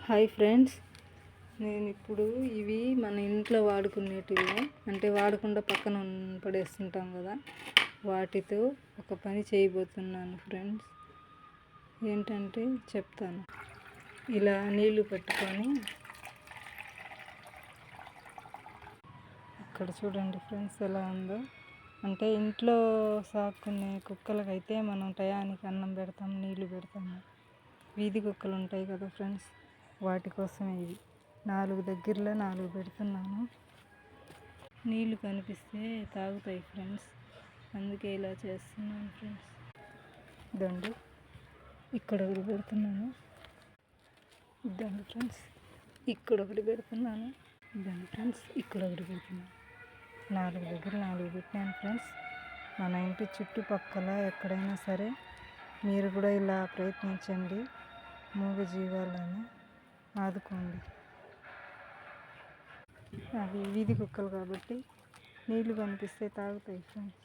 Hi friends, నేను ఇప్పుడు ఇవి మన ఇంట్లో వాడుకునేటివి అంటే వాడకుండా పక్కన పడేస్తుంటాం కదా, వాటితో ఒక పని చేయబోతున్నాను ఫ్రెండ్స్. ఏంటంటే చెప్తాను. ఇలా నీళ్లు పెట్టుకొని ఇక్కడ చూడండి ఫ్రెండ్స్ ఎలా ఉందో. అంటే ఇంట్లో సాకునే కుక్కలకైతే మనం టయానికి అన్నం పెడతాం, నీళ్లు పెడతాము. వీధి కుక్కలు ఉంటాయి కదా ఫ్రెండ్స్, వాటి కోసం ఇవి 4 దగ్గరలో 4 పెడుతున్నాను. నీళ్ళు కనిపిస్తే తాగుతాయి ఫ్రెండ్స్, అందుకే ఇలా చేస్తున్నాను ఫ్రెండ్స్. ఇదండి, ఇక్కడ ఒకటి పెడుతున్నాను. ఇదండి ఫ్రెండ్స్, ఇక్కడ ఒకటి పెడుతున్నాను. ఇదండి ఫ్రెండ్స్, ఇక్కడ ఒకటి పెడుతున్నాను. 4 దగ్గర 4 పెట్టాను ఫ్రెండ్స్. మన ఇంటి చుట్టుపక్కల ఎక్కడైనా సరే మీరు కూడా ఇలా ప్రయత్నించండి. మూగ జీవాలను ఆదుకోండి. అవి వీధి కుక్కలు కాబట్టి నీళ్లు కనిపిస్తే తాగుతాయి ఫ్రెండ్స్.